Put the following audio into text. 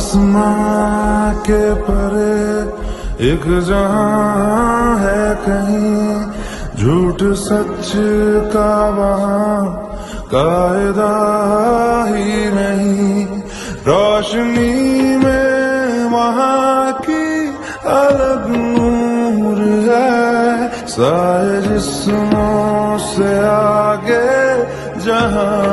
आसमां के परे एक जहां है कहीं, झूठ सच का वहां कायदा ही नहीं। रोशनी में वहां की अलग नूर है, सारे जिस्मों से आगे जहां